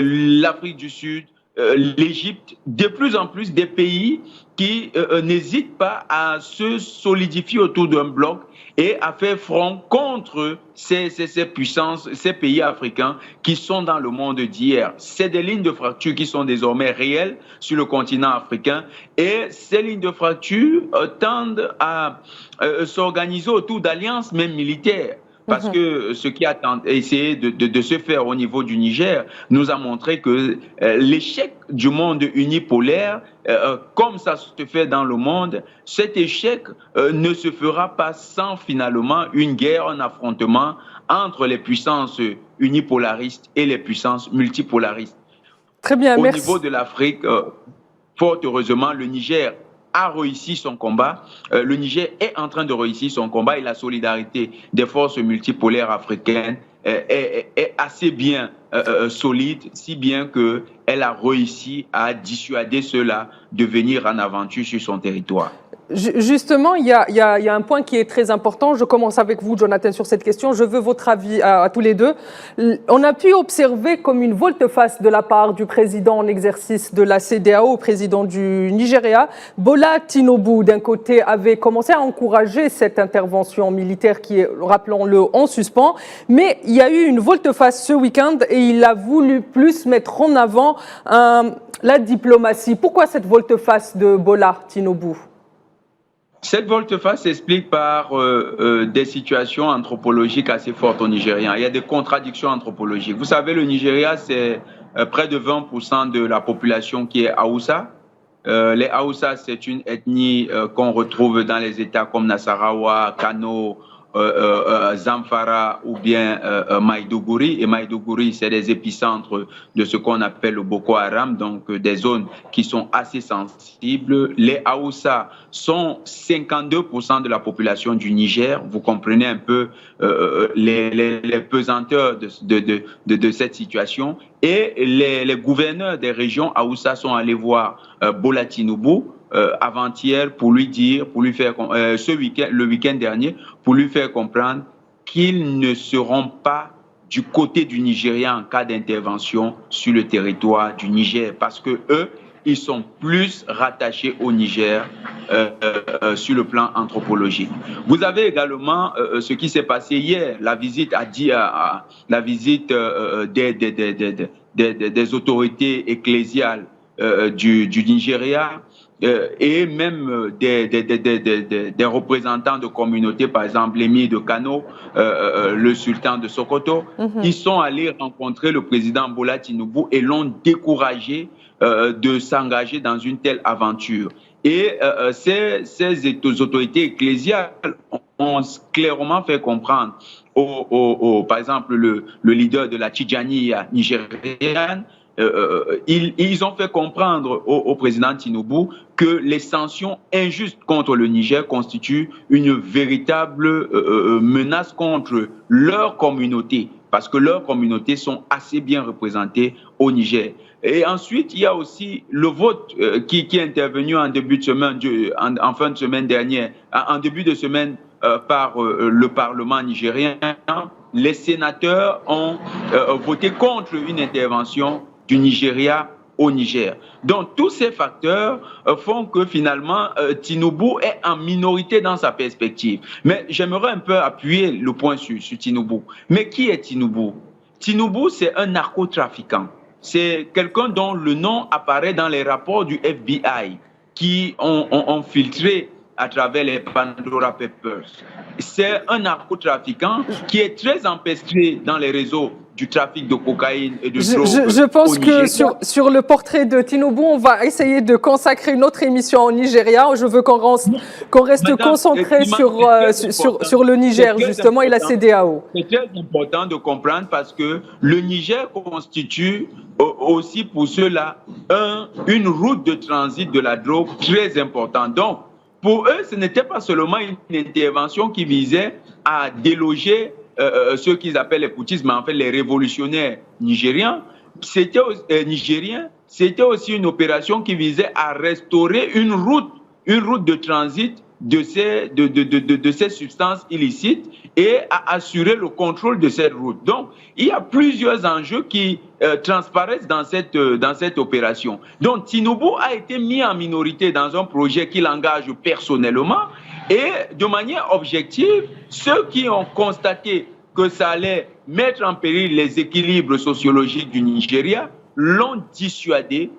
D: l'Afrique du Sud, l'Égypte, de plus en plus des pays qui n'hésitent pas à se solidifier autour d'un bloc et à faire front contre ces puissances, ces pays africains qui sont dans le monde d'hier. C'est des lignes de fracture qui sont désormais réelles sur le continent africain et ces lignes de fracture tendent à s'organiser autour d'alliances même militaires. Parce que ce qui a essayé de se faire au niveau du Niger nous a montré que l'échec du monde unipolaire, comme ça se fait dans le monde, cet échec ne se fera pas sans finalement une guerre, un affrontement entre les puissances unipolaristes et les puissances multipolaristes.
A: Très bien,
D: merci.
A: Au
D: niveau de l'Afrique, fort heureusement, le Niger a réussi son combat. Le Niger est en train de réussir son combat et la solidarité des forces multipolaires africaines est assez bien solide, si bien qu'elle a réussi à dissuader ceux-là de venir en aventure sur son territoire.
A: Justement, il y a un point qui est très important. Je commence avec vous, Jonathan, sur cette question. Je veux votre avis à tous les deux. On a pu observer comme une volte-face de la part du président en exercice de la CEDEAO, président du Nigeria. Bola Tinubu, d'un côté, avait commencé à encourager cette intervention militaire qui est, rappelons-le, en suspens. Mais il y a eu une volte-face ce week-end et il a voulu plus mettre en avant la diplomatie. Pourquoi cette volte-face de Bola Tinubu ?
D: Cette volte-face s'explique par des situations anthropologiques assez fortes au Nigeria. Il y a des contradictions anthropologiques. Vous savez, le Nigeria, c'est près de 20% de la population qui est Haoussa. Les Haoussa, c'est une ethnie qu'on retrouve dans les États comme Nasarawa, Kano, Zamfara ou bien Maïdougouri. Et Maïdougouri, c'est des épicentres de ce qu'on appelle le Boko Haram, donc des zones qui sont assez sensibles. Les Haoussa sont 52% de la population du Niger. Vous comprenez un peu les pesanteurs de cette situation. Et les gouverneurs des régions Haoussa sont allés voir Bola Tinubu avant-hier pour lui faire le week-end dernier, pour lui faire comprendre qu'ils ne seront pas du côté du Nigeria en cas d'intervention sur le territoire du Niger, parce que eux, ils sont plus rattachés au Niger sur le plan anthropologique. Vous avez également ce qui s'est passé hier, la visite des autorités ecclésiales du Nigeria et même des représentants de communautés, par exemple l'émir de Kano, le sultan de Sokoto. Ils sont allés rencontrer le président Bola Tinubu et l'ont découragé de s'engager dans une telle aventure. Et ces autorités ecclésiales ont clairement fait comprendre, par exemple, le leader de la Tidjaniya nigérienne, ils ont fait comprendre au président Tinubu que les sanctions injustes contre le Niger constituent une véritable menace contre leur communauté, parce que leurs communautés sont assez bien représentées au Niger. Et ensuite, il y a aussi le vote qui est intervenu en début de semaine, en fin de semaine dernière, en début de semaine par le Parlement nigérien. Les sénateurs ont voté contre une intervention du Nigeria au Niger. Donc, tous ces facteurs font que finalement, Tinubu est en minorité dans sa perspective. Mais j'aimerais un peu appuyer le point sur Tinubu. Mais qui est Tinubu? Tinubu, c'est un narcotrafiquant. C'est quelqu'un dont le nom apparaît dans les rapports du FBI qui ont filtré à travers les Pandora Papers. C'est un narcotrafiquant qui est très empêtré dans les réseaux du trafic de cocaïne et de drogue.
A: Je pense que sur le portrait de Tinubu, on va essayer de consacrer une autre émission au Nigeria. Je veux qu'on reste concentré sur le Niger, justement, et la CEDEAO.
D: C'est très important de comprendre parce que le Niger constitue aussi pour ceux-là une route de transit de la drogue très importante. Donc, pour eux, ce n'était pas seulement une intervention qui visait à déloger ceux qu'ils appellent les poutistes, mais en fait les révolutionnaires nigériens. C'était aussi une opération qui visait à restaurer une route de transit de ces substances illicites et à assurer le contrôle de cette route. Donc, il y a plusieurs enjeux qui transparaissent dans cette opération. Donc, Tinubu a été mis en minorité dans un projet qu'il engage personnellement et de manière objective, ceux qui ont constaté que ça allait mettre en péril les équilibres sociologiques du Nigeria l'ont dissuadé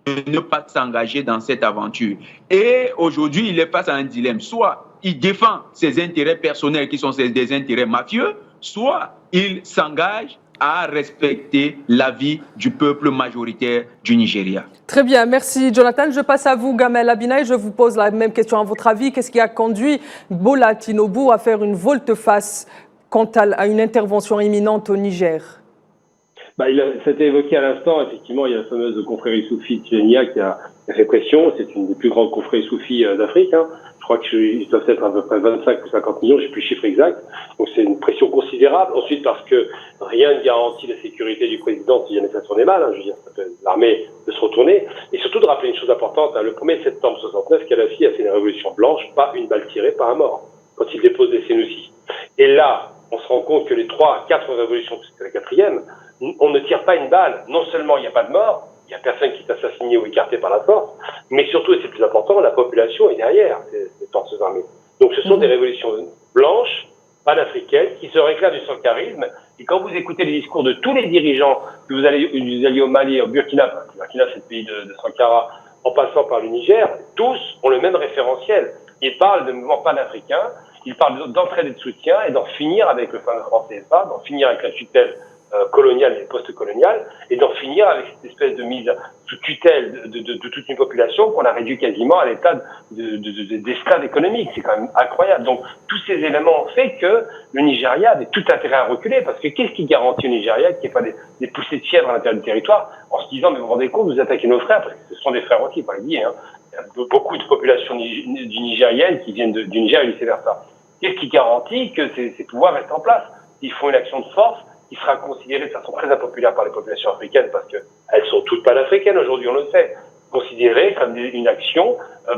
D: de ne pas s'engager dans cette aventure. Et aujourd'hui, il est face à un dilemme. Soit il défend ses intérêts personnels qui sont des intérêts mafieux, soit il s'engage à respecter l'avis du peuple majoritaire du Nigeria.
A: Très bien, merci Jonathan. Je passe à vous, Gamel Abinaye. Je vous pose la même question. À votre avis, qu'est-ce qui a conduit Bola Tinubu à faire une volte-face quant à une intervention imminente au Niger?
B: C'était évoqué à l'instant, effectivement, il y a la fameuse confrérie soufie Tidjaniya qui a fait pression. C'est une des plus grandes confréries soufis d'Afrique. Je crois qu'ils doivent être à peu près 25 ou 50 millions, je n'ai plus le chiffre exact. Donc c'est une pression considérable. Ensuite, parce que rien ne garantit la sécurité du président si jamais ça tournait mal. Je veux dire, l'armée peut se retourner. Et surtout de rappeler une chose importante. Le 1er septembre 69, Kadhafi a fait une révolution blanche, pas une balle tirée, pas un mort, quand il dépose des Sénoussi. Et là, on se rend compte que les 3 à 4 révolutions, c'était la 4e, on ne tire pas une balle. Non seulement il n'y a pas de mort, il n'y a personne qui est assassiné ou écarté par la force, mais surtout, et c'est plus important, la population est derrière ces forces armées. Donc ce sont des révolutions blanches, panafricaines, qui se réclament du sankarisme. Et quand vous écoutez les discours de tous les dirigeants, que vous allez au Mali, au Burkina c'est le pays de Sankara, en passant par le Niger, tous ont le même référentiel. Ils parlent de mouvements panafricains, ils parlent d'entraide et de soutien et d'en finir avec le fameux franc CFA, d'en finir avec la tutelle coloniale et post-coloniale, et d'en finir avec cette espèce de mise sous tutelle de toute une population qu'on a réduit quasiment à l'état d'esclave économique. C'est quand même incroyable. Donc, tous ces éléments ont fait que le Nigeria avait tout intérêt à reculer, parce que qu'est-ce qui garantit au Nigeria qu'il n'y ait pas des poussées de fièvre à l'intérieur du territoire, en se disant, mais vous vous rendez compte, vous attaquez nos frères, parce que ce sont des frères aussi, il faut le dire, Il y a beaucoup de populations nigériennes qui viennent du Niger et vice-versa. Qu'est-ce qui garantit que ces pouvoirs restent en place? Ils font une action de force qui sera considérée de façon très impopulaire par les populations africaines, parce qu'elles sont toutes panafricaines aujourd'hui, on le sait. considérée comme une action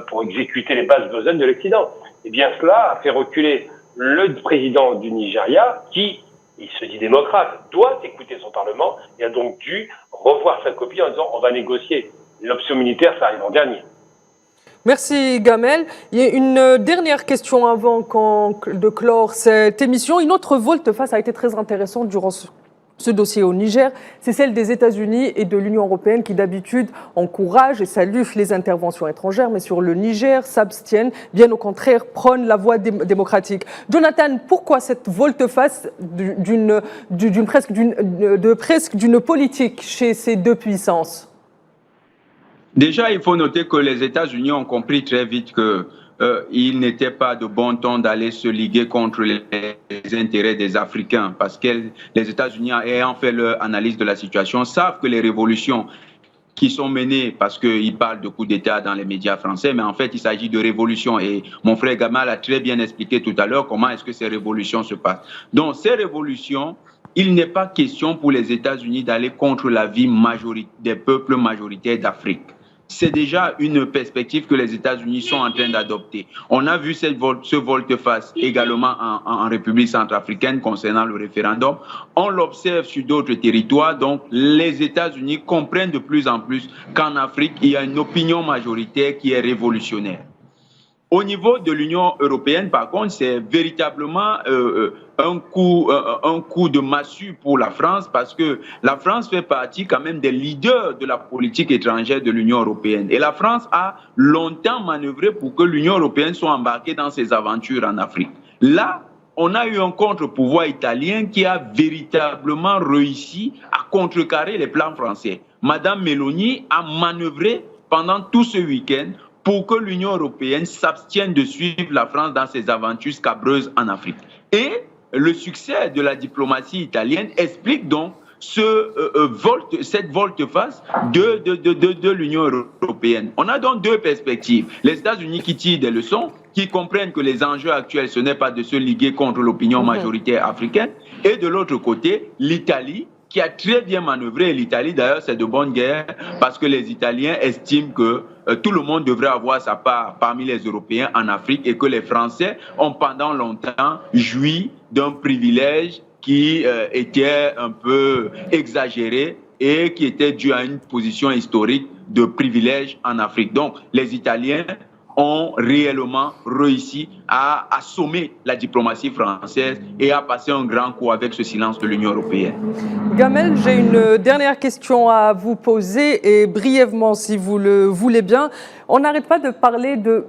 B: pour exécuter les bases besognes de l'Occident. Et bien cela a fait reculer le président du Nigeria, qui, il se dit démocrate, doit écouter son Parlement, et a donc dû revoir sa copie en disant on va négocier. L'option militaire, ça arrive en dernier.
A: Merci Gamel. Il y a une dernière question avant de clore cette émission. Une autre volte-face a été très intéressante durant ce dossier au Niger, c'est celle des États-Unis et de l'Union européenne qui d'habitude encouragent et saluent les interventions étrangères, mais sur le Niger s'abstiennent, bien au contraire prônent la voie démocratique. Jonathan, pourquoi cette volte-face presque d'une politique chez ces deux puissances?
D: Déjà, il faut noter que les États-Unis ont compris très vite que il n'était pas de bon ton d'aller se liguer contre les intérêts des Africains parce que les États-Unis, ayant fait leur analyse de la situation, savent que les révolutions qui sont menées, parce qu'ils parlent de coups d'État dans les médias français, mais en fait, il s'agit de révolutions. Et mon frère Gamal a très bien expliqué tout à l'heure comment est-ce que ces révolutions se passent. Donc, ces révolutions, il n'est pas question pour les États-Unis d'aller contre la vie des peuples majoritaires d'Afrique. C'est déjà une perspective que les États-Unis sont en train d'adopter. On a vu ce volte-face également en République centrafricaine concernant le référendum. On l'observe sur d'autres territoires. Donc, les États-Unis comprennent de plus en plus qu'en Afrique, il y a une opinion majoritaire qui est révolutionnaire. Au niveau de l'Union européenne, par contre, c'est véritablement un coup de massue pour la France parce que la France fait partie quand même des leaders de la politique étrangère de l'Union européenne. Et la France a longtemps manœuvré pour que l'Union européenne soit embarquée dans ses aventures en Afrique. Là, on a eu un contre-pouvoir italien qui a véritablement réussi à contrecarrer les plans français. Madame Meloni a manœuvré pendant tout ce week-end pour que l'Union européenne s'abstienne de suivre la France dans ses aventures scabreuses en Afrique. Et le succès de la diplomatie italienne explique donc cette volte-face de l'Union européenne. On a donc deux perspectives. Les États-Unis qui tirent des leçons, qui comprennent que les enjeux actuels, ce n'est pas de se liguer contre l'opinion majoritaire africaine, et de l'autre côté, l'Italie, qui a très bien manœuvré. L'Italie, d'ailleurs, c'est de bonne guerre parce que les Italiens estiment que tout le monde devrait avoir sa part parmi les Européens en Afrique et que les Français ont pendant longtemps joui d'un privilège qui était un peu exagéré et qui était dû à une position historique de privilège en Afrique. Donc, les Italiens ont réellement réussi à assommer la diplomatie française et à passer un grand coup avec ce silence de l'Union européenne.
A: Gamel, j'ai une dernière question à vous poser et brièvement, si vous le voulez bien. On n'arrête pas de parler de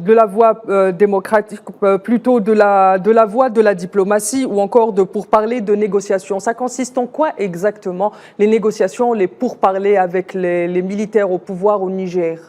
A: la voie démocratique, plutôt de la voie de la diplomatie ou encore pour parler de négociations. Ça consiste en quoi exactement, les négociations, les pourparlers avec les militaires au pouvoir au Niger?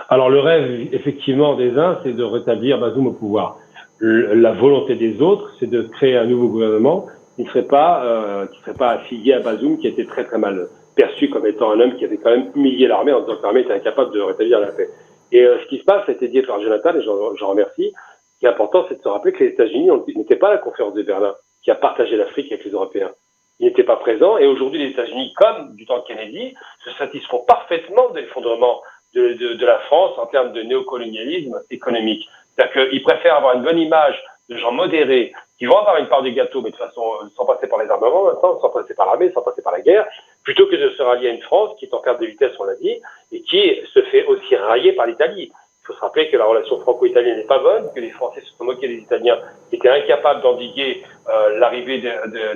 B: Alors le rêve, effectivement, des uns, c'est de rétablir Bazoum au pouvoir. La volonté des autres, c'est de créer un nouveau gouvernement qui ne serait pas affilié à Bazoum, qui était très très mal perçu comme étant un homme qui avait quand même humilié l'armée en disant que l'armée était incapable de rétablir la paix. Et ce qui se passe, ça a été dit par Jonathan, et j'en remercie. Ce qui est important, c'est de se rappeler que les États-Unis n'étaient pas à la conférence de Berlin, qui a partagé l'Afrique avec les Européens. Ils n'étaient pas présents, et aujourd'hui, les États-Unis, comme du temps de Kennedy, se satisfont parfaitement de l'effondrement de la France en termes de néocolonialisme économique. C'est-à-dire qu'ils préfèrent avoir une bonne image de gens modérés qui vont avoir une part du gâteau, mais de façon sans passer par les armements maintenant, sans passer par l'armée, sans passer par la guerre, plutôt que de se rallier à une France qui est en perte de vitesse, on l'a dit, et qui se fait aussi railler par l'Italie. Il faut se rappeler que la relation franco-italienne n'est pas bonne, que les Français se sont moqués des Italiens, qui étaient incapables d'endiguer l'arrivée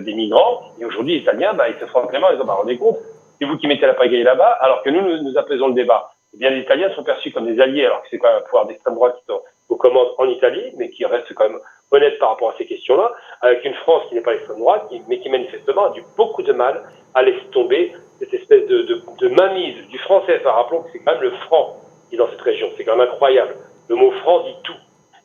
B: des migrants, et aujourd'hui les Italiens, ils se frottent les mains, ils disent rendez compte, c'est vous qui mettez la pagaille là-bas, alors que nous apaisons le débat. Eh bien, les Italiens sont perçus comme des alliés, alors que c'est quand même un pouvoir d'extrême droite qui sont aux commandes en Italie, mais qui reste quand même honnête par rapport à ces questions-là, avec une France qui n'est pas l'extrême droite, mais qui manifestement a eu beaucoup de mal à laisser tomber cette espèce de mainmise du franc CFA. Rappelons que c'est quand même le franc qui est dans cette région, c'est quand même incroyable. Le mot franc dit tout.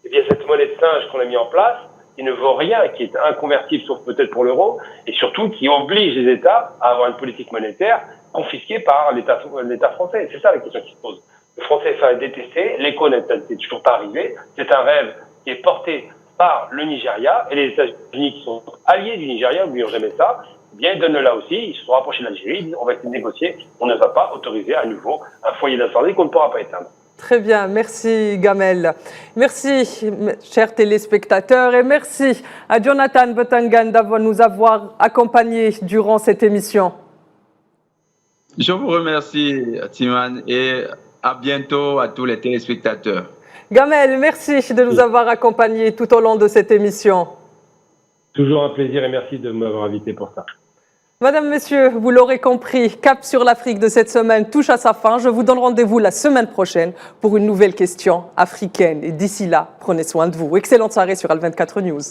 B: Eh bien, cette monnaie de singe qu'on a mis en place, qui ne vaut rien, qui est inconvertible sauf peut-être pour l'euro, et surtout qui oblige les États à avoir une politique monétaire confisquée par l'État français. C'est ça la question qui se pose. Le franc CFA est détesté, l'éco n'est toujours pas arrivé, c'est un rêve qui est porté par le Nigeria et les États-Unis qui sont alliés du Nigeria, n'oublions jamais ça, bien donne là aussi, ils se sont rapprochés de l'Algérie, ils disent on va essayer de négocier, on ne va pas autoriser à nouveau un foyer d'incendie qu'on ne pourra pas éteindre.
A: Très bien, merci Gamel. Merci, chers téléspectateurs, et merci à Jonathan Botangan d'avoir nous avoir accompagnés durant cette émission.
D: Je vous remercie, Timan, et à bientôt à tous les téléspectateurs.
A: Gamel, merci de nous avoir accompagnés tout au long de cette émission.
B: Toujours un plaisir et merci de m'avoir invité pour ça.
A: Madame, Messieurs, vous l'aurez compris, Cap sur l'Afrique de cette semaine touche à sa fin. Je vous donne rendez-vous la semaine prochaine pour une nouvelle question africaine. Et d'ici là, prenez soin de vous. Excellente soirée sur Al24 News.